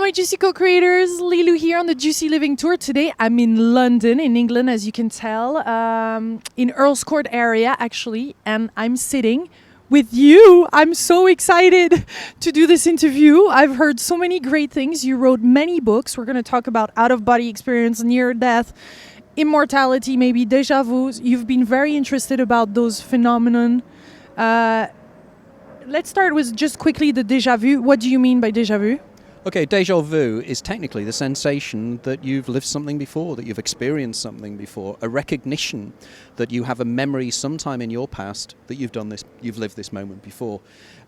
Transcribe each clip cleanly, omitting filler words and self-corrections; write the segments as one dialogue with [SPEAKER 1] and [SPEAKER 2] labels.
[SPEAKER 1] my Juicy co-creators, Lilou here on the Juicy Living Tour. Today I'm in London, in England, as you can tell, in Earl's Court area actually, and I'm sitting with you. I'm so excited to do this interview. I've heard so many great things. You wrote many books. We're going to talk about out-of-body experience, near death, immortality, maybe Deja Vu. You've been very interested about those phenomenon. Let's start with just quickly the Deja Vu. What do you mean by Deja Vu?
[SPEAKER 2] Okay, Deja Vu is technically the sensation that you've lived something before, that you've experienced something before, a recognition that you have a memory sometime in your past that you've lived this moment before.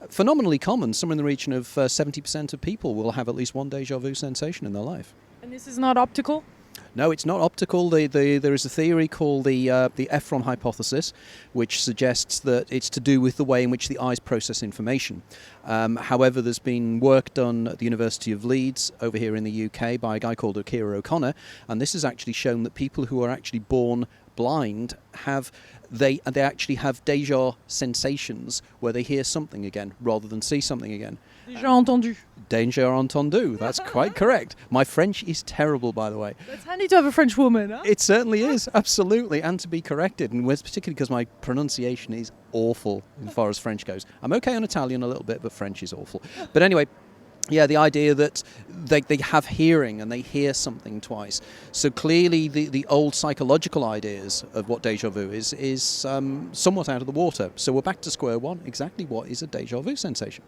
[SPEAKER 2] Phenomenally common, somewhere in the region of 70% of people will have at least one Deja Vu sensation in their life.
[SPEAKER 1] And this is not optical?
[SPEAKER 2] No, it's not optical. There is a theory called the Ephron hypothesis, which suggests that it's to do with the way in which the eyes process information. However, there's been work done at the University of Leeds over here in the UK by a guy called Akira O'Connor, and this has actually shown that people who are actually born blind they actually have deja sensations where they hear something again rather than see something again.
[SPEAKER 1] Déjà entendu.
[SPEAKER 2] Déjà entendu, that's quite correct. My French is terrible, by the way.
[SPEAKER 1] It's handy to have a French woman, huh?
[SPEAKER 2] It certainly is, absolutely, and to be corrected, and particularly because my pronunciation is awful as far as French goes. I'm okay on Italian a little bit, but French is awful. But anyway, yeah, the idea that they have hearing and they hear something twice. So clearly the old psychological ideas of what déjà vu is somewhat out of the water. So we're back to square one. Exactly what is a déjà vu sensation?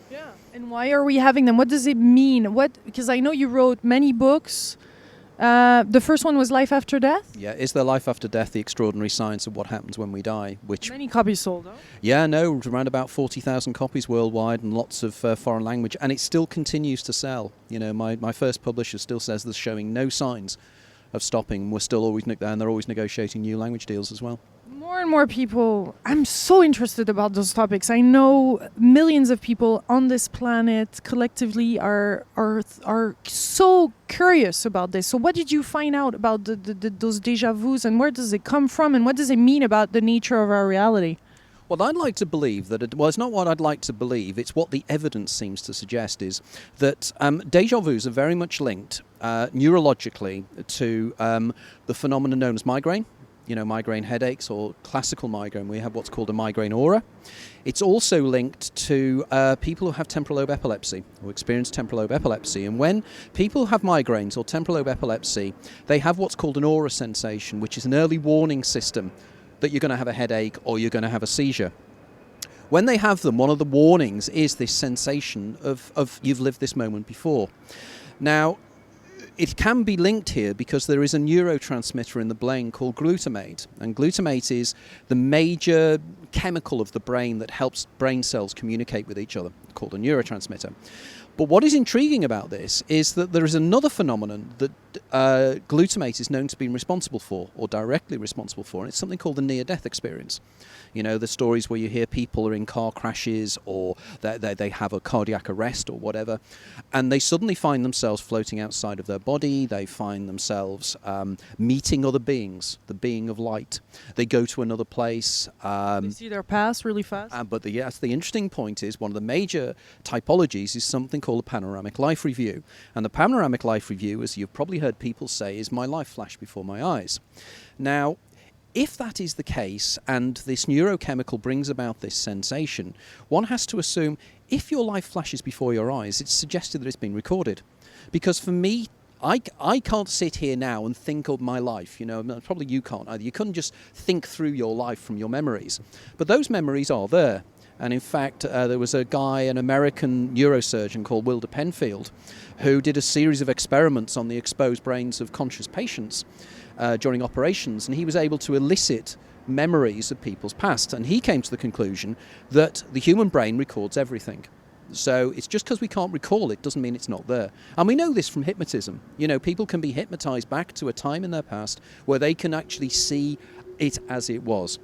[SPEAKER 1] Yeah. And why are we having them? What does it mean? Because I know you wrote many books. The first one was Life After Death?
[SPEAKER 2] Yeah, Is There Life After Death? The Extraordinary Science of What Happens When We Die. Which
[SPEAKER 1] many copies sold, huh?
[SPEAKER 2] Yeah, no, around about 40,000 copies worldwide and lots of foreign language. And it still continues to sell. You know, my first publisher still says there's showing no signs of stopping. We're still always and they're always negotiating new language deals as well.
[SPEAKER 1] More and more people, I'm so interested about those topics. I know millions of people on this planet collectively are so curious about this. So what did you find out about those déjà vus, and where does it come from, and what does it mean about the nature of our reality?
[SPEAKER 2] Well, I'd like to believe that, it's not what I'd like to believe, it's what the evidence seems to suggest is that déjà vus are very much linked neurologically to the phenomenon known as migraine. You know, migraine headaches or classical migraine. We have what's called a migraine aura. It's also linked to people who have temporal lobe epilepsy or experience temporal lobe epilepsy. And when people have migraines or temporal lobe epilepsy, they have what's called an aura sensation, which is an early warning system that you're going to have a headache or you're going to have a seizure. When they have them, one of the warnings is this sensation of you've lived this moment before. Now, it can be linked here because there is a neurotransmitter in the brain called glutamate. And glutamate is the major chemical of the brain that helps brain cells communicate with each other, called a neurotransmitter. But what is intriguing about this is that there is another phenomenon that glutamate is known to be responsible for, or directly responsible for, and it's something called the near-death experience. You know, the stories where you hear people are in car crashes or they have a cardiac arrest or whatever, and they suddenly find themselves floating outside of their body. They find themselves meeting other beings, the being of light. They go to another place.
[SPEAKER 1] They see their past really fast.
[SPEAKER 2] But the interesting point is one of the major typologies is something called a panoramic life review. And the panoramic life review, as you've probably heard people say, is my life flashed before my eyes. Now, if that is the case and this neurochemical brings about this sensation, one has to assume if your life flashes before your eyes, it's suggested that it's been recorded. Because for me, I can't sit here now and think of my life. You know, probably you can't either. You couldn't just think through your life from your memories. But those memories are there. And in fact, there was a guy, an American neurosurgeon called Wilder Penfield, who did a series of experiments on the exposed brains of conscious patients during operations, and he was able to elicit memories of people's past. And he came to the conclusion that the human brain records everything. So it's just because we can't recall it doesn't mean it's not there. And we know this from hypnotism. You know, people can be hypnotized back to a time in their past where they can actually see it as it was.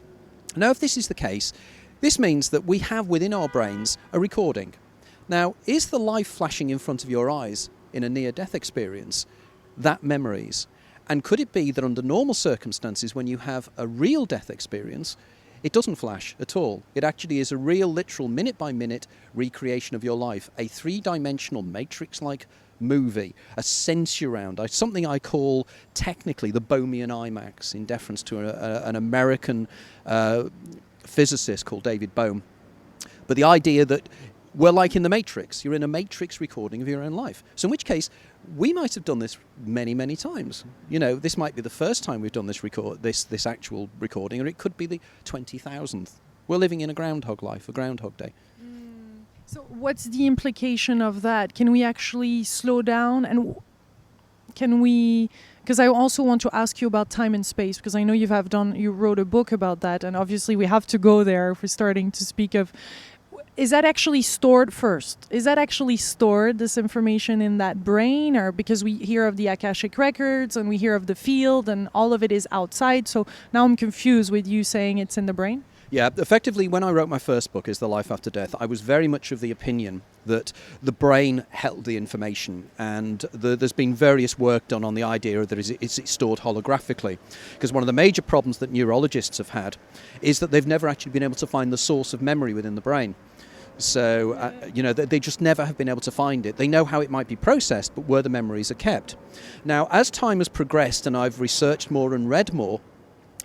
[SPEAKER 2] Now, if this is the case, this means that we have within our brains a recording. Now, is the life flashing in front of your eyes in a near-death experience that memories? And could it be that under normal circumstances, when you have a real death experience, it doesn't flash at all? It actually is a real, literal, minute-by-minute recreation of your life, a three-dimensional matrix-like movie, a sensurround, something I call technically the Bohmian IMAX, in deference to an American physicist called David Bohm. But the idea that we're like in the Matrix. You're in a Matrix recording of your own life. So in which case, we might have done this many, many times. You know, this might be the first time we've done this actual recording, or it could be the 20,000th. We're living in a groundhog life, a groundhog day.
[SPEAKER 1] So what's the implication of that? Can we actually slow down, and can we... Because I also want to ask you about time and space, because I know you wrote a book about that, and obviously we have to go there if we're starting to speak of... Is that actually stored first? Is that actually stored, this information, in that brain? Or because we hear of the Akashic records and we hear of the field and all of it is outside. So now I'm confused with you saying it's in the brain.
[SPEAKER 2] Yeah, effectively, when I wrote my first book, Is the Life After Death, I was very much of the opinion that the brain held the information, and there's been various work done on the idea that it's stored holographically. Because one of the major problems that neurologists have had is that they've never actually been able to find the source of memory within the brain. So, they just never have been able to find it. They know how it might be processed, but where the memories are kept. Now, as time has progressed and I've researched more and read more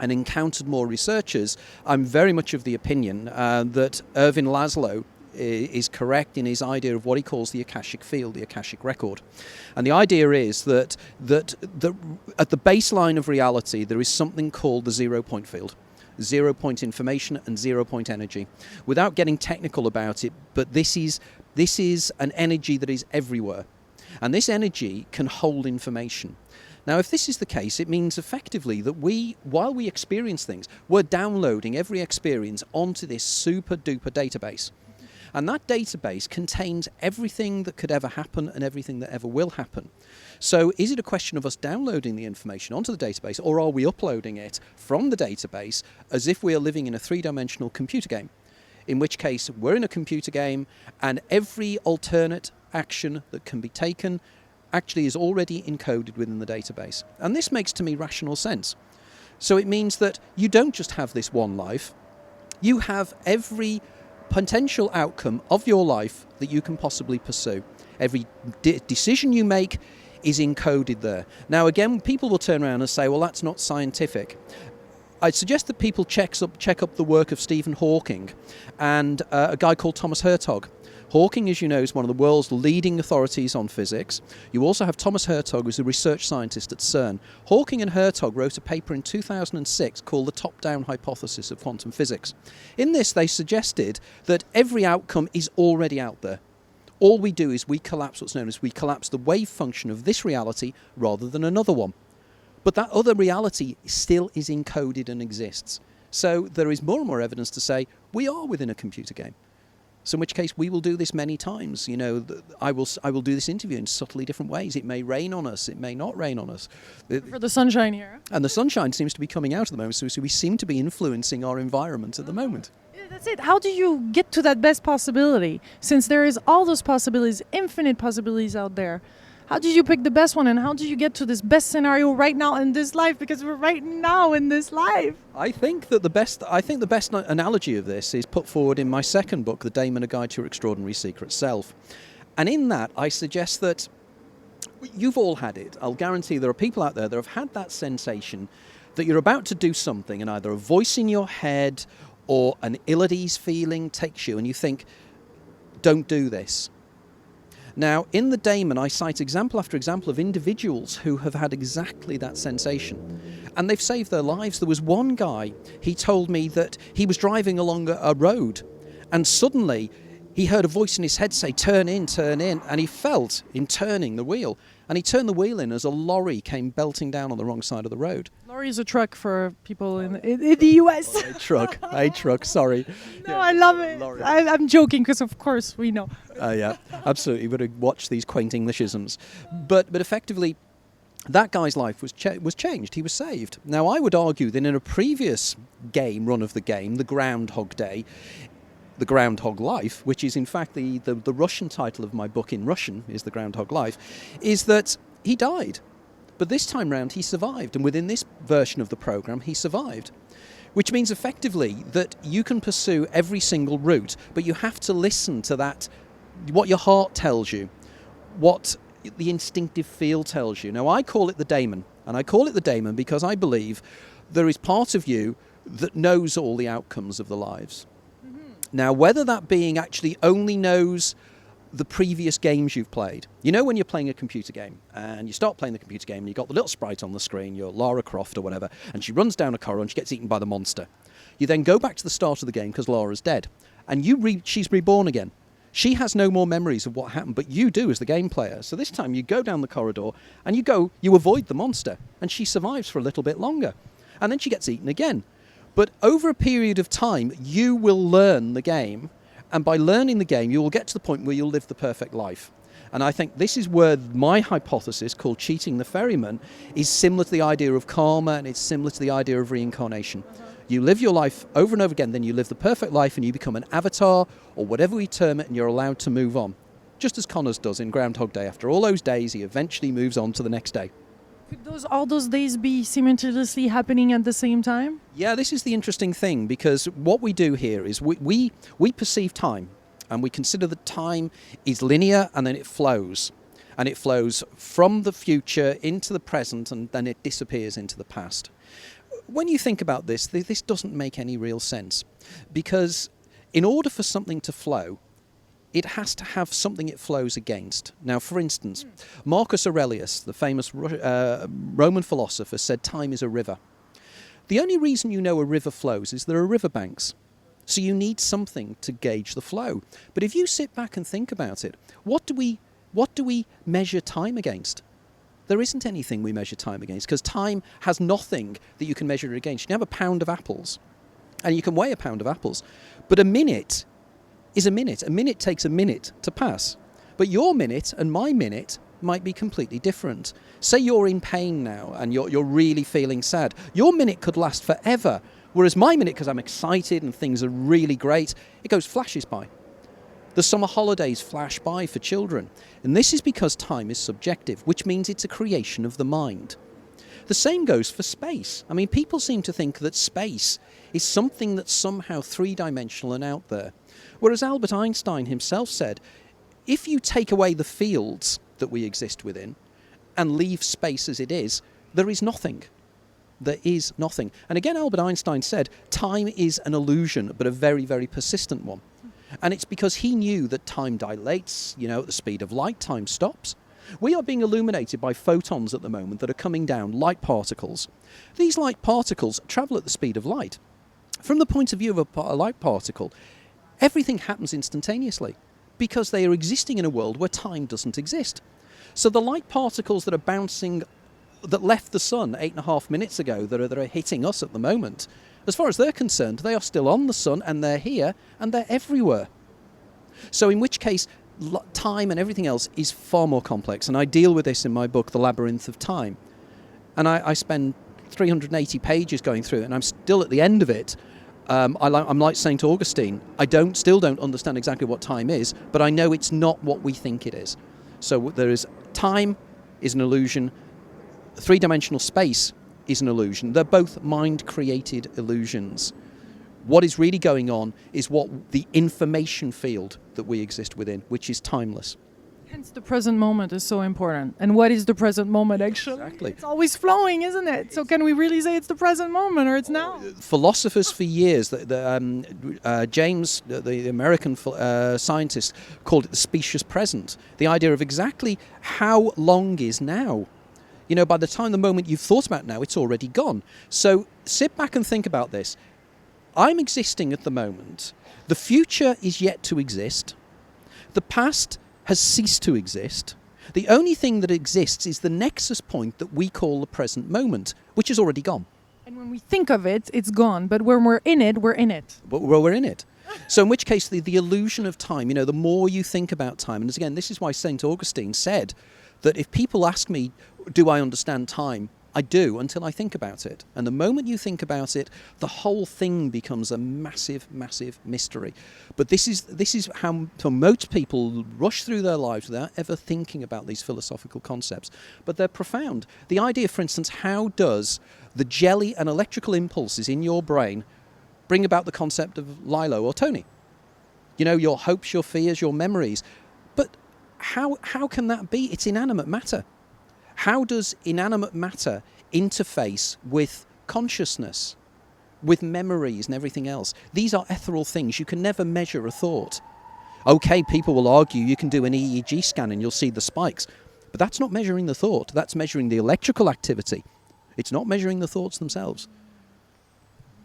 [SPEAKER 2] and encountered more researchers, I'm very much of the opinion that Irvin Laszlo is correct in his idea of what he calls the Akashic field, the Akashic record. And the idea is that at the baseline of reality, there is something called the 0 point field. 0 point information and 0 point energy. Without getting technical about it, but this is an energy that is everywhere. And this energy can hold information. Now, if this is the case, it means effectively that while we experience things, we're downloading every experience onto this super duper database. And that database contains everything that could ever happen and everything that ever will happen. So is it a question of us downloading the information onto the database, or are we uploading it from the database as if we are living in a three-dimensional computer game? In which case, we're in a computer game and every alternate action that can be taken actually is already encoded within the database. And this makes to me rational sense. So it means that you don't just have this one life, you have every potential outcome of your life that you can possibly pursue. Every decision you make is encoded there. Now again, people will turn around and say, well, that's not scientific. I'd suggest that people check up the work of Stephen Hawking and a guy called Thomas Hertog. Hawking, as you know, is one of the world's leading authorities on physics. You also have Thomas Hertog, who's a research scientist at CERN. Hawking and Hertog wrote a paper in 2006 called The Top-Down Hypothesis of Quantum Physics. In this, they suggested that every outcome is already out there. All we do is we collapse the wave function of this reality rather than another one. But that other reality still is encoded and exists. So there is more and more evidence to say we are within a computer game. So in which case we will do this many times. You know, I will do this interview in subtly different ways. It may rain on us. It may not rain on us.
[SPEAKER 1] For the sunshine here.
[SPEAKER 2] And the sunshine seems to be coming out at the moment. So we seem to be influencing our environment at the moment.
[SPEAKER 1] Yeah, that's it. How do you get to that best possibility? Since there is all those possibilities, infinite possibilities out there. How did you pick the best one, and how do you get to this best scenario right now in this life? Because we're right now in this life.
[SPEAKER 2] I think the best analogy of this is put forward in my second book, The Daemon: A Guide to Your Extraordinary Secret Self. And in that, I suggest that you've all had it. I'll guarantee there are people out there that have had that sensation that you're about to do something, and either a voice in your head or an ill-at-ease feeling takes you, and you think, don't do this. Now, in the Daemon, I cite example after example of individuals who have had exactly that sensation. And they've saved their lives. There was one guy, he told me that he was driving along a road, and suddenly he heard a voice in his head say, turn in, and he felt in turning the wheel. And he turned the wheel in as a lorry came belting down on the wrong side of the road.
[SPEAKER 1] Lorry is a truck for people in the US.
[SPEAKER 2] Oh, a truck, sorry.
[SPEAKER 1] No, yeah, I love it. I'm joking because, of course, we know.
[SPEAKER 2] Yeah, absolutely. You've got to watch these quaint Englishisms. But effectively, that guy's life was changed. He was saved. Now, I would argue that in a previous run of the game, the Groundhog Day, the Groundhog Life, which is in fact the Russian title of my book in Russian, is The Groundhog Life, is that he died. But this time round he survived, and within this version of the program he survived. Which means effectively that you can pursue every single route, but you have to listen to that, what your heart tells you, what the instinctive feel tells you. Now, I call it the Daemon, and I call it the Daemon because I believe there is part of you that knows all the outcomes of the lives. Now, whether that being actually only knows the previous games you've played. You know when you're playing a computer game and you start playing the computer game and you've got the little sprite on the screen, you're Lara Croft or whatever, and she runs down a corridor and she gets eaten by the monster. You then go back to the start of the game because Lara's dead, and she's reborn again. She has no more memories of what happened, but you do as the game player. So this time you go down the corridor and you avoid the monster, and she survives for a little bit longer. And then she gets eaten again. But over a period of time, you will learn the game, and by learning the game, you will get to the point where you'll live the perfect life. And I think this is where my hypothesis, called Cheating the Ferryman, is similar to the idea of karma, and it's similar to the idea of reincarnation. You live your life over and over again, then you live the perfect life, and you become an avatar, or whatever we term it, and you're allowed to move on. Just as Connors does in Groundhog Day. After all those days, he eventually moves on to the next day.
[SPEAKER 1] Could all those days be simultaneously happening at the same time?
[SPEAKER 2] Yeah, this is the interesting thing, because what we do here is we perceive time, and we consider that time is linear, and then it flows. And it flows from the future into the present, and then it disappears into the past. When you think about this doesn't make any real sense, because in order for something to flow, it has to have something it flows against. Now, for instance, Marcus Aurelius, the famous Roman philosopher, said time is a river. The only reason you know a river flows is there are riverbanks. So you need something to gauge the flow. But if you sit back and think about it, what do we measure time against? There isn't anything we measure time against, because time has nothing that you can measure it against. You can have a pound of apples, and you can weigh a pound of apples, but a minute is a minute. A minute takes a minute to pass. But your minute and my minute might be completely different. Say you're in pain now and you're really feeling sad. Your minute could last forever, whereas my minute, because I'm excited and things are really great, it flashes by. The summer holidays flash by for children. And this is because time is subjective, which means it's a creation of the mind. The same goes for space. I mean, people seem to think that space is something that's somehow three-dimensional and out there. Whereas Albert Einstein himself said, if you take away the fields that we exist within and leave space as it is, there is nothing. There is nothing. And again, Albert Einstein said, time is an illusion, but a very, very persistent one. And it's because he knew that time dilates, at the speed of light, time stops. We are being illuminated by photons at the moment that are coming down, light particles. These light particles travel at the speed of light. From the point of view of a light particle, everything happens instantaneously because they are existing in a world where time doesn't exist. So the light particles that are bouncing, that left the sun 8.5 minutes ago, that are hitting us at the moment, as far as they're concerned, they are still on the sun, and they're here, and they're everywhere. So in which case, time and everything else is far more complex. And I deal with this in my book, The Labyrinth of Time. And I spend 380 pages going through it, and I'm still at the end of it. I'm like St. Augustine. I still don't understand exactly what time is, but I know it's not what we think it is. So time is an illusion. Three-dimensional space is an illusion. They're both mind-created illusions. What is really going on is what the information field that we exist within, which is timeless.
[SPEAKER 1] Hence the present moment is so important. And what is the present moment, actually?
[SPEAKER 2] Exactly.
[SPEAKER 1] It's always flowing, isn't it? So can we really say it's the present moment, or it's now?
[SPEAKER 2] Philosophers for years, James, the American scientist, called it the specious present. The idea of exactly how long is now. By the time the moment you've thought about now, it's already gone. So sit back and think about this. I'm existing at the moment. The future is yet to exist. The past has ceased to exist. The only thing that exists is the nexus point that we call the present moment, which is already gone.
[SPEAKER 1] And when we think of it, it's gone. But when we're in it, we're in it.
[SPEAKER 2] But we're in it. So in which case, the illusion of time, the more you think about time, and again, this is why St. Augustine said that if people ask me, do I understand time? I do, until I think about it. And the moment you think about it, the whole thing becomes a massive, massive mystery. But this is how most people rush through their lives without ever thinking about these philosophical concepts. But they're profound. The idea, for instance, how does the jelly and electrical impulses in your brain bring about the concept of Lilou or Tony? Your hopes, your fears, your memories. But how can that be? It's inanimate matter. How does inanimate matter interface with consciousness, with memories and everything else? These are ethereal things. You can never measure a thought. Okay, people will argue you can do an EEG scan and you'll see the spikes, but that's not measuring the thought. That's measuring the electrical activity. It's not measuring the thoughts themselves.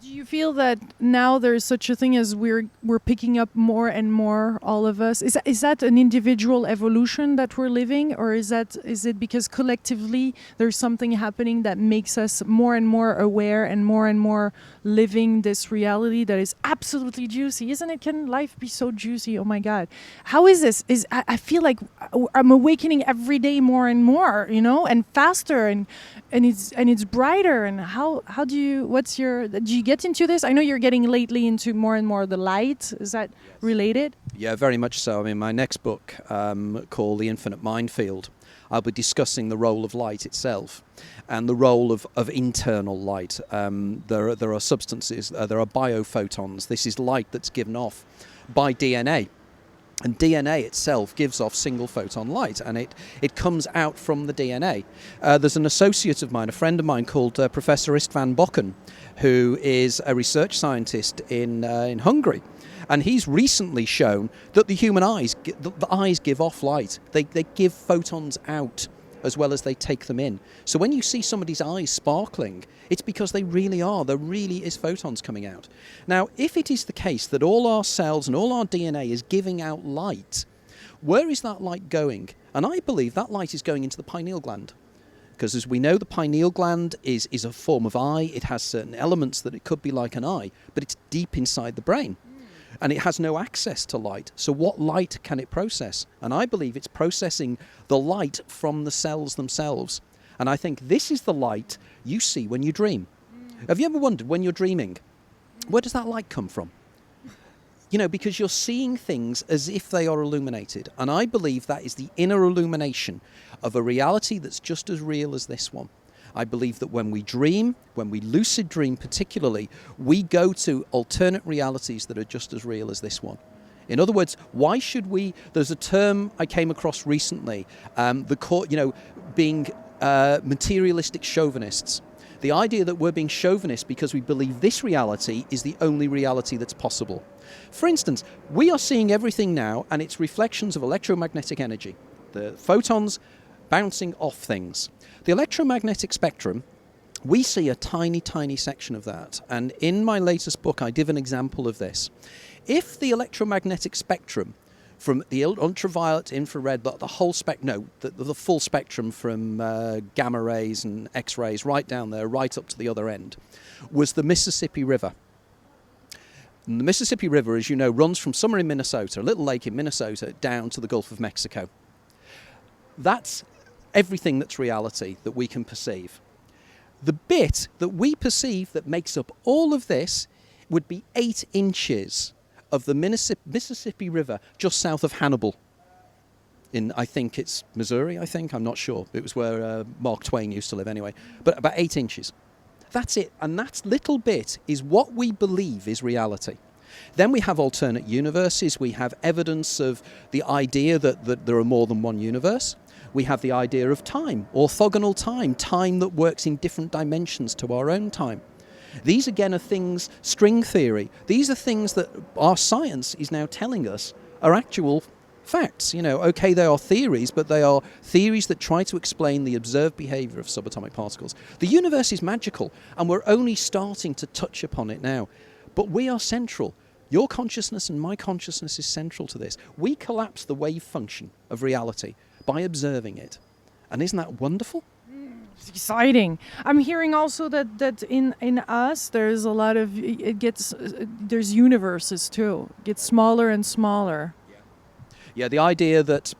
[SPEAKER 1] Do you feel that now there's such a thing as we're picking up more and more, all of us? Is that an individual evolution that we're living, or is it because collectively there's something happening that makes us more and more aware and more living this reality that is absolutely juicy? Isn't it? Can life be so juicy? Oh my God. How is this? I feel like I'm awakening every day more and more, and faster and it's brighter. And how do you get into this? I know you're getting lately into more and more the light. Is that related?
[SPEAKER 2] Yeah, very much so. I mean, my next book, called The Infinite Minefield, I'll be discussing the role of light itself and the role of internal light. There are substances, there are biophotons. This is light that's given off by DNA. And DNA itself gives off single photon light, and it comes out from the DNA. There's an associate of mine, a friend of mine called Professor Istvan Bokken, who is a research scientist in Hungary. And he's recently shown that the human eyes, the eyes give off light. They give photons out as well as they take them in. So when you see somebody's eyes sparkling, it's because they really are. There really is photons coming out. Now, if it is the case that all our cells and all our DNA is giving out light, where is that light going? And I believe that light is going into the pineal gland. Because as we know, the pineal gland is a form of eye. It has certain elements that it could be like an eye, but it's deep inside the brain. And it has no access to light. So what light can it process? And I believe it's processing the light from the cells themselves. And I think this is the light you see when you dream. Have you ever wondered, when you're dreaming, where does that light come from? Because you're seeing things as if they are illuminated. And I believe that is the inner illumination of a reality that's just as real as this one. I believe that when we dream, when we lucid dream particularly, we go to alternate realities that are just as real as this one. In other words, why should we... There's a term I came across recently, being materialistic chauvinists. The idea that we're being chauvinist because we believe this reality is the only reality that's possible. For instance, we are seeing everything now, and it's reflections of electromagnetic energy. The photons bouncing off things. The electromagnetic spectrum, we see a tiny, tiny section of that. And in my latest book, I give an example of this. If the electromagnetic spectrum, from the ultraviolet, infrared, the whole spectrum, the full spectrum from gamma rays and X-rays right down there, right up to the other end, was the Mississippi River. And the Mississippi River, as you know, runs from somewhere in Minnesota, a little lake in Minnesota, down to the Gulf of Mexico. That's everything that's reality that we can perceive. The bit that we perceive that makes up all of this would be 8 inches of the Mississippi River just south of Hannibal. I think it's Missouri, I'm not sure. It was where Mark Twain used to live anyway. But about 8 inches. That's it. And that little bit is what we believe is reality. Then we have alternate universes. We have evidence of the idea that there are more than one universe. We have the idea of time, orthogonal time that works in different dimensions to our own time. These, again, are things, string theory. These are things that our science is now telling us are actual facts. Okay, they are theories, but they are theories that try to explain the observed behavior of subatomic particles. The universe is magical, and we're only starting to touch upon it now. But we are central. Your consciousness and my consciousness is central to this. We collapse the wave function of reality by observing it. And isn't that wonderful?
[SPEAKER 1] It's exciting. I'm hearing also that in us there's a lot of there's universes too. It gets smaller and smaller.
[SPEAKER 2] Yeah, the idea that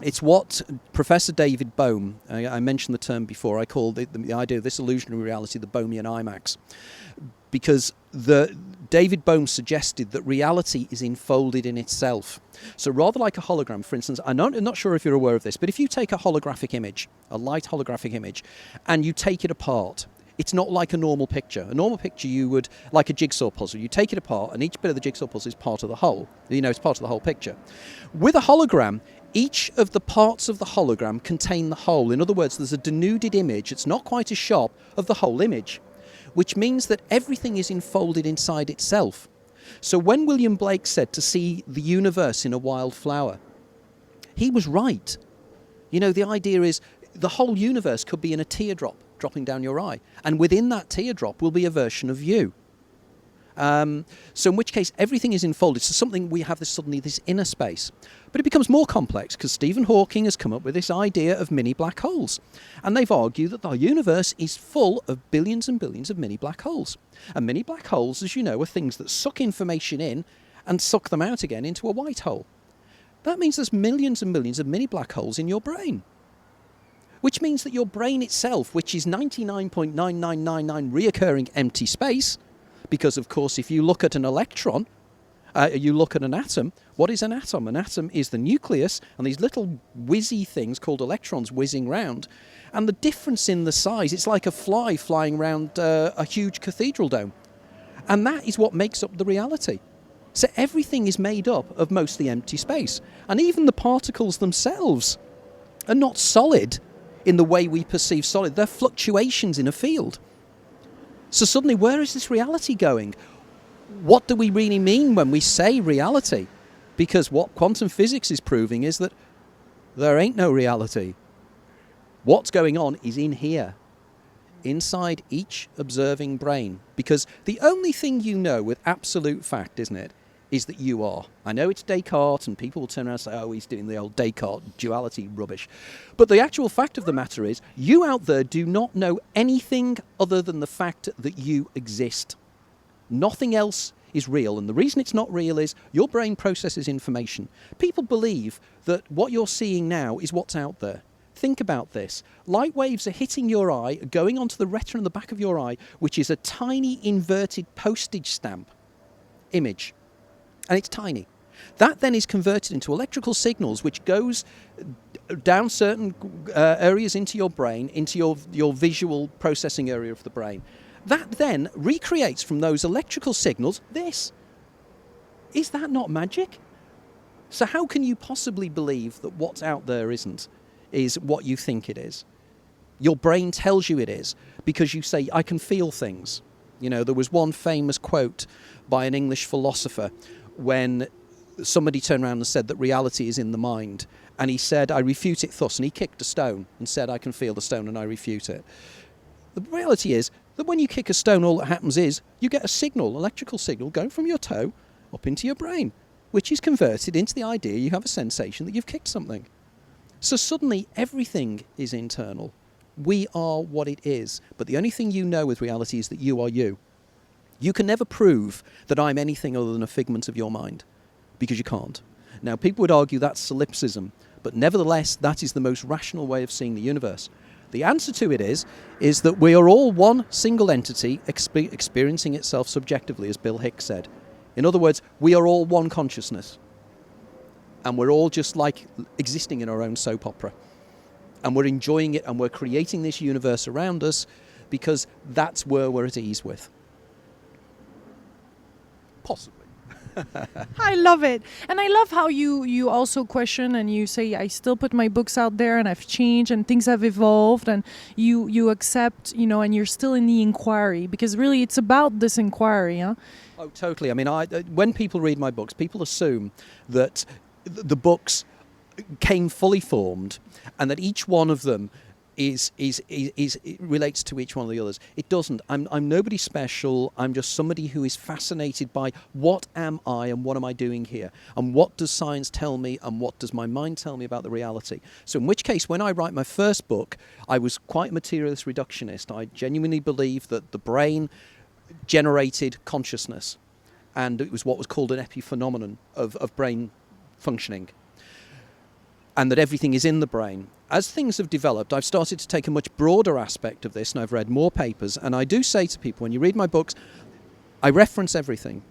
[SPEAKER 2] it's what Professor David Bohm, I mentioned the term before, I call the idea of this illusionary reality the Bohmian IMAX, because David Bohm suggested that reality is enfolded in itself. So rather like a hologram, for instance, I'm not sure if you're aware of this, but if you take a holographic image, a light holographic image, and you take it apart, It's not like a normal picture. A normal picture you would, like a jigsaw puzzle, you take it apart and each bit of the jigsaw puzzle is part of the whole. It's part of the whole picture. With a hologram, each of the parts of the hologram contain the whole. In other words, there's a denuded image, it's not quite as sharp, of the whole image, which means that everything is enfolded inside itself. So when William Blake said to see the universe in a wild flower, he was right. The idea is the whole universe could be in a teardrop dropping down your eye, and within that teardrop will be a version of you. So in which case everything is enfolded. So something we have suddenly this inner space. But it becomes more complex because Stephen Hawking has come up with this idea of mini black holes. And they've argued that the universe is full of billions and billions of mini black holes. And mini black holes, as you know, are things that suck information in and suck them out again into a white hole. That means there's millions and millions of mini black holes in your brain. Which means that your brain itself, which is 99.9999 reoccurring empty space, because, of course, if you look at an electron, you look at an atom, what is an atom? An atom is the nucleus and these little whizzy things called electrons whizzing round. And the difference in the size, it's like a fly flying around a huge cathedral dome. And that is what makes up the reality. So everything is made up of mostly empty space. And even the particles themselves are not solid in the way we perceive solid. They're fluctuations in a field. So suddenly, where is this reality going? What do we really mean when we say reality? Because what quantum physics is proving is that there ain't no reality. What's going on is in here, inside each observing brain. Because the only thing you know with absolute fact, isn't it, is that you are. I know it's Descartes, and people will turn around and say, oh, he's doing the old Descartes duality rubbish. But the actual fact of the matter is, you out there do not know anything other than the fact that you exist. Nothing else is real. And the reason it's not real is your brain processes information. People believe that what you're seeing now is what's out there. Think about this. Light waves are hitting your eye, going onto the retina in the back of your eye, which is a tiny inverted postage stamp image. And it's tiny. That then is converted into electrical signals, which goes down certain areas into your brain, into your visual processing area of the brain. That then recreates from those electrical signals this. Is that not magic? So how can you possibly believe that what's out there is what you think it is? Your brain tells you it is, because you say, I can feel things. There was one famous quote by an English philosopher when somebody turned around and said that reality is in the mind. And he said, I refute it thus. And he kicked a stone and said, I can feel the stone and I refute it. The reality is that when you kick a stone, all that happens is you get a signal, electrical signal, going from your toe up into your brain, which is converted into the idea you have a sensation that you've kicked something. So suddenly everything is internal. We are what it is. But the only thing you know with reality is that you are you. You can never prove that I'm anything other than a figment of your mind, because you can't. Now, people would argue that's solipsism, but nevertheless, that is the most rational way of seeing the universe. The answer to it is that we are all one single entity experiencing itself subjectively, as Bill Hicks said. In other words, we are all one consciousness. And we're all just like existing in our own soap opera. And we're enjoying it, and we're creating this universe around us because that's where we're at ease with. Possibly.
[SPEAKER 1] I love it. And I love how you also question and you say, I still put my books out there and I've changed and things have evolved, and you accept, and you're still in the inquiry, because really it's about this inquiry. Huh?
[SPEAKER 2] Oh, totally. I mean, when people read my books, people assume that the books came fully formed and that each one of them is relates to each one of the others. It doesn't. I'm nobody special. I'm just somebody who is fascinated by what am I and what am I doing here, and what does science tell me and what does my mind tell me about the reality. So in which case, when I write my first book, I was quite a materialist reductionist. I genuinely believed that the brain generated consciousness, and it was what was called an epiphenomenon of brain functioning, and that everything is in the brain. As things have developed, I've started to take a much broader aspect of this, and I've read more papers, and I do say to people, when you read my books, I reference everything.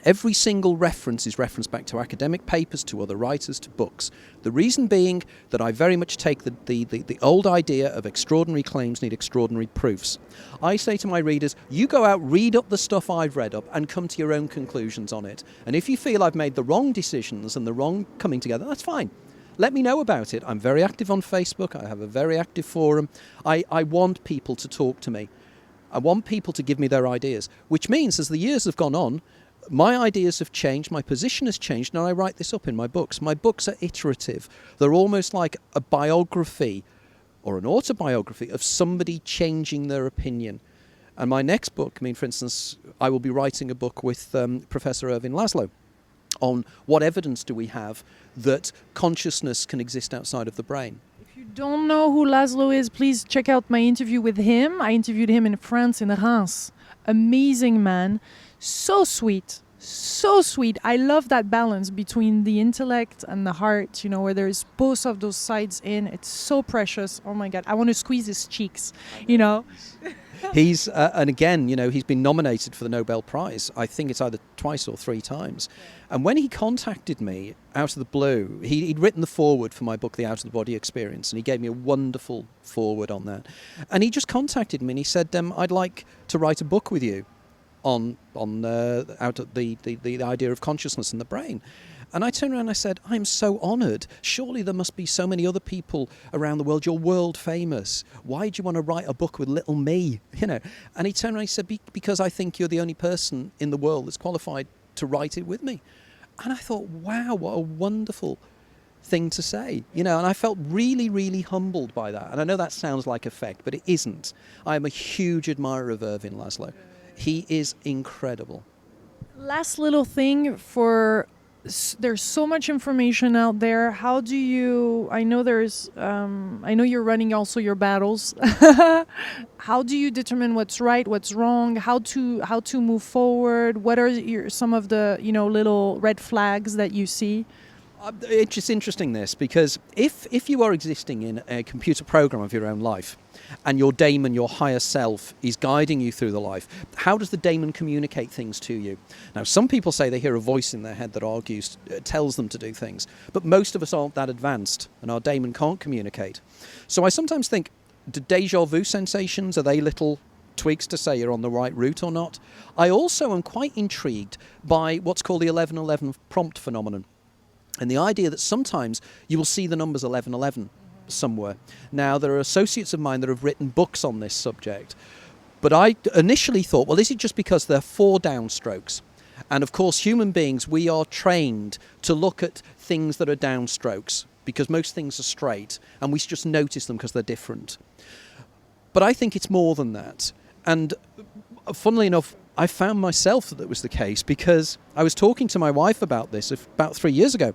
[SPEAKER 2] Every single reference is referenced back to academic papers, to other writers, to books. The reason being that I very much take the old idea of extraordinary claims need extraordinary proofs. I say to my readers, you go out, read up the stuff I've read up, and come to your own conclusions on it. And if you feel I've made the wrong decisions and the wrong coming together, that's fine. Let me know about it. I'm very active on Facebook. I have a very active forum. I want people to talk to me. I want people to give me their ideas, which means as the years have gone on, my ideas have changed, my position has changed, and I write this up in my books. My books are iterative. They're almost like a biography or an autobiography of somebody changing their opinion. And my next book, for instance, I will be writing a book with Professor Ervin Laszlo on what evidence do we have that consciousness can exist outside of the brain.
[SPEAKER 1] If you don't know who Laszlo is, please check out my interview with him. I interviewed him in France, in Reims. Amazing man. So sweet. So sweet. I love that balance between the intellect and the heart, where there's both of those sides in. It's so precious. Oh my God. I want to squeeze his cheeks,
[SPEAKER 2] He's, and again, he's been nominated for the Nobel Prize. I think it's either twice or three times. Yeah. And when he contacted me out of the blue, he'd written the foreword for my book, The Out of the Body Experience, and he gave me a wonderful foreword on that. And he just contacted me and he said, I'd like to write a book with you on out of the idea of consciousness and the brain. And I turned around and I said, I'm so honoured. Surely there must be so many other people around the world. You're world famous. Why do you want to write a book with little me? And he turned around and he said, because I think you're the only person in the world that's qualified to write it with me. And I thought, wow, what a wonderful thing to say. And I felt really, really humbled by that. And I know that sounds like a fake, but it isn't. I am a huge admirer of Ervin Laszlo. He is incredible.
[SPEAKER 1] Last little thing there's so much information out there. How do you, I know you're running also your battles. How do you determine what's right, what's wrong, how to move forward? What are some of the, little red flags that you see?
[SPEAKER 2] It's just interesting this, because if you are existing in a computer program of your own life and your daemon, your higher self, is guiding you through the life, how does the daemon communicate things to you? Now, some people say they hear a voice in their head that argues, tells them to do things, but most of us aren't that advanced and our daemon can't communicate. So I sometimes think, do deja vu sensations, are they little tweaks to say you're on the right route or not? I also am quite intrigued by what's called the 1111 prompt phenomenon. And the idea that sometimes you will see the numbers 1111 somewhere. Now, there are associates of mine that have written books on this subject. But I initially thought, well, is it just because there are 4 downstrokes? And of course, human beings, we are trained to look at things that are downstrokes because most things are straight and we just notice them because they're different. But I think it's more than that. And funnily enough, I found myself that was the case because I was talking to my wife about this about 3 years ago.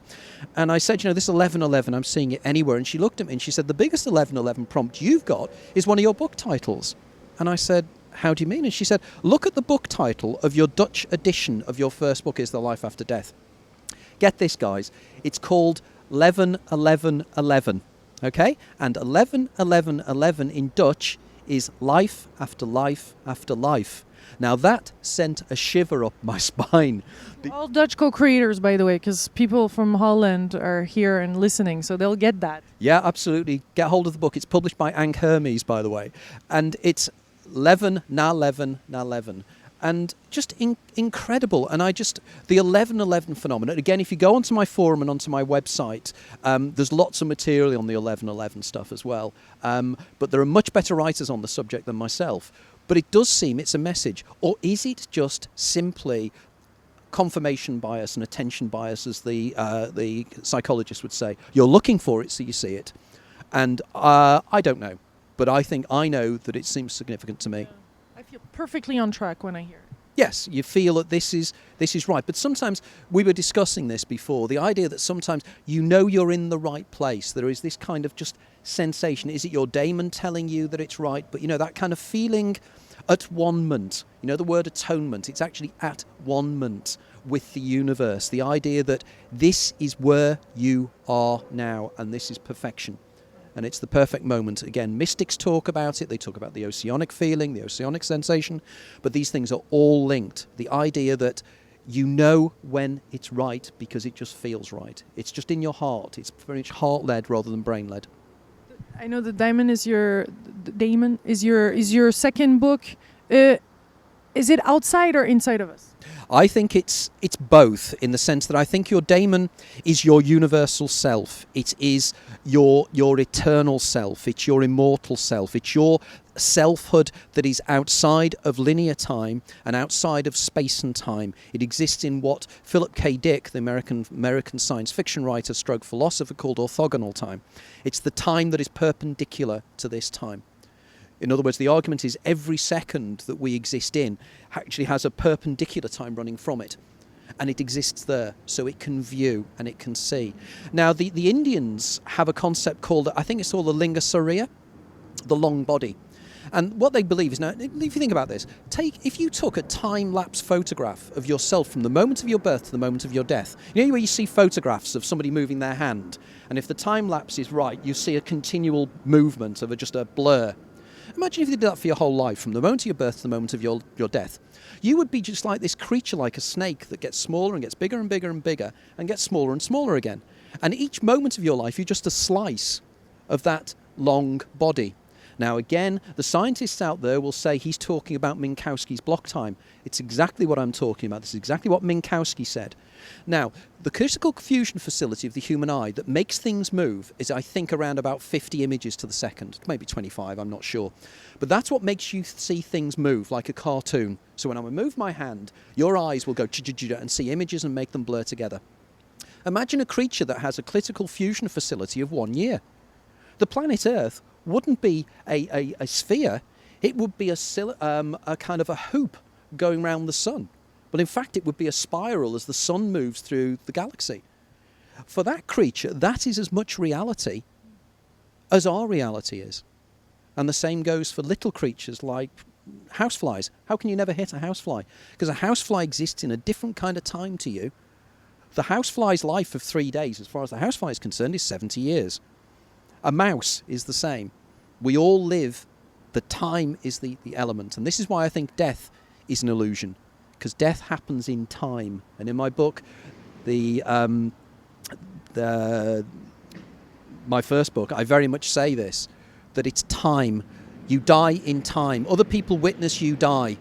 [SPEAKER 2] And I said, this 1111, I'm seeing it anywhere. And she looked at me and she said, the biggest 1111 prompt you've got is one of your book titles. And I said, how do you mean? And she said, look at the book title of your Dutch edition of your first book, Is There Life After Death? Get this, guys. It's called 111111. Okay? And 111111 in Dutch is life after life after life. Now that sent a shiver up my spine.
[SPEAKER 1] All Dutch co-creators, by the way, because people from Holland are here and listening, so they'll get that.
[SPEAKER 2] Yeah, absolutely. Get hold of the book. It's published by Ank Hermes, by the way. And it's 11 na 11 na 11. And just incredible. And the 1111 phenomenon, again, if you go onto my forum and onto my website, there's lots of material on the 1111 stuff as well. But there are much better writers on the subject than myself. But it does seem it's a message. Or is it just simply confirmation bias and attention bias, as the psychologist would say? You're looking for it, so you see it. And I don't know. But I think I know that it seems significant to me.
[SPEAKER 1] Yeah. I feel perfectly on track when I hear it.
[SPEAKER 2] Yes, you feel that this is right. But sometimes, we were discussing this before, the idea that sometimes you're in the right place. There is this kind of just sensation. Is it your daemon telling you that it's right? But, that kind of feeling at one-ment. The word atonement. It's actually at one-ment with the universe. The idea that this is where you are now and this is perfection. And it's the perfect moment. Again, mystics talk about it. They talk about the oceanic feeling, the oceanic sensation. But these things are all linked. The idea that You know when it's right because it just feels right. It's just in your heart. It's very much heart-led rather than brain-led.
[SPEAKER 1] I know the Daemon is your second book. Is it outside or inside of us?
[SPEAKER 2] I think it's both, in the sense that I think your Daemon is your universal self. It is your eternal self. It's your immortal self. It's your selfhood that is outside of linear time and outside of space and time. It exists in what Philip K. Dick, the American science fiction writer stroke philosopher, called orthogonal time. It's the time that is perpendicular to this time. In other words, the argument is every second that we exist in actually has a perpendicular time running from it. And it exists there, so it can view and it can see. Now, the Indians have a concept called, I think it's called the Linga Surya, the long body. And what they believe is, now, if you think about this, if you took a time-lapse photograph of yourself from the moment of your birth to the moment of your death, you know where you see photographs of somebody moving their hand, and if the time-lapse is right, you see a continual movement of just a blur. Imagine if you did that for your whole life, from the moment of your birth to the moment of your death. You would be just like this creature, like a snake, that gets smaller and gets bigger and bigger and bigger, and gets smaller and smaller again. And each moment of your life, you're just a slice of that long body. Now, again, the scientists out there will say he's talking about Minkowski's block time. It's exactly what I'm talking about. This is exactly what Minkowski said. Now, the critical fusion facility of the human eye that makes things move is, I think, around about 50 images to the second. Maybe 25, I'm not sure. But that's what makes you see things move, like a cartoon. So when I move my hand, your eyes will go and see images and make them blur together. Imagine a creature that has a critical fusion facility of 1 year. The planet Earth wouldn't be a sphere, it would be a kind of a hoop going round the sun. But in fact, it would be a spiral as the sun moves through the galaxy. For that creature, that is as much reality as our reality is. And the same goes for little creatures like houseflies. How can you never hit a housefly? Because a housefly exists in a different kind of time to you. The housefly's life of 3 days, as far as the housefly is concerned, is 70 years. A mouse is the same. We all live, the time is the element. And this is why I think death is an illusion, because death happens in time. And in my book, my first book, I very much say this, that it's time. You die in time. Other people witness you die.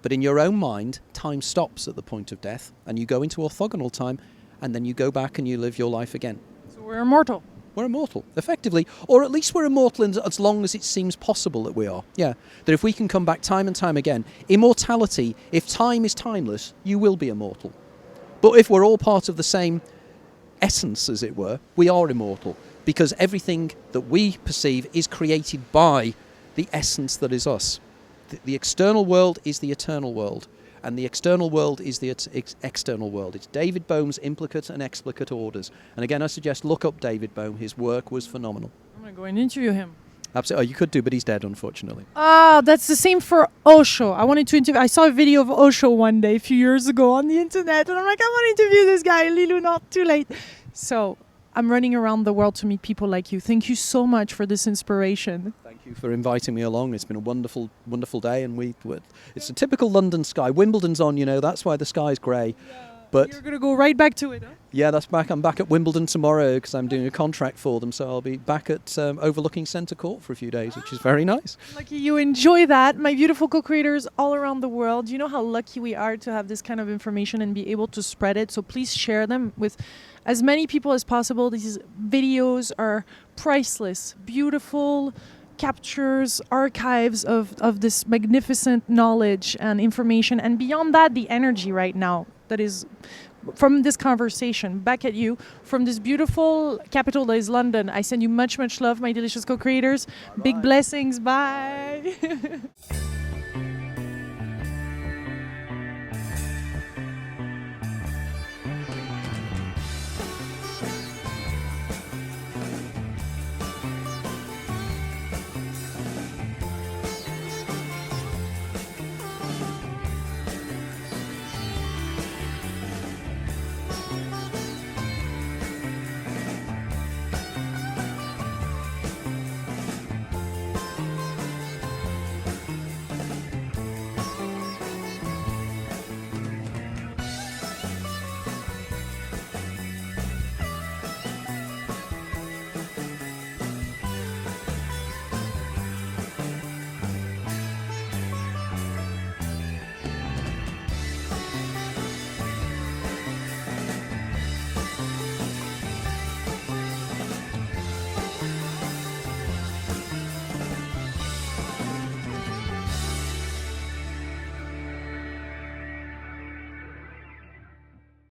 [SPEAKER 2] But in your own mind, time stops at the point of death, and you go into orthogonal time, and then you go back and you live your life again.
[SPEAKER 1] So we're immortal.
[SPEAKER 2] We're immortal, effectively. Or at least we're immortal as long as it seems possible that we are. Yeah. That if we can come back time and time again, immortality, if time is timeless, you will be immortal. But if we're all part of the same essence, as it were, we are immortal. Because everything that we perceive is created by the essence that is us. The external world is the eternal world. And the external world is the external world. It's David Bohm's implicate and explicate orders. And again, I suggest look up David Bohm. His work was phenomenal.
[SPEAKER 1] I'm going to go and interview him.
[SPEAKER 2] Absolutely. Oh, you could do, but he's dead, unfortunately.
[SPEAKER 1] That's the same for Osho. I wanted to interview. I saw a video of Osho one day a few years ago on the internet, and I'm like, I want to interview this guy. Lilou, not too late. So I'm running around the world to meet people like you. Thank you so much for this inspiration.
[SPEAKER 2] Thank you for inviting me along. It's been a wonderful, wonderful day, and it's a typical London sky. Wimbledon's on, that's why the sky's grey.
[SPEAKER 1] Yeah.
[SPEAKER 2] But
[SPEAKER 1] you're going to go right back to it, huh?
[SPEAKER 2] Yeah, that's back. I'm back at Wimbledon tomorrow because I'm doing a contract for them, so I'll be back at overlooking Centre Court for a few days, which is very nice.
[SPEAKER 1] Lucky you enjoy that. My beautiful co-creators all around the world. You know how lucky we are to have this kind of information and be able to spread it, so please share them with as many people as possible. These videos are priceless, beautiful captures, archives of this magnificent knowledge and information, and beyond that, the energy right now that is from this conversation back at you from this beautiful capital that is London. I send you much, much love, my delicious co-creators. Big blessings. Bye.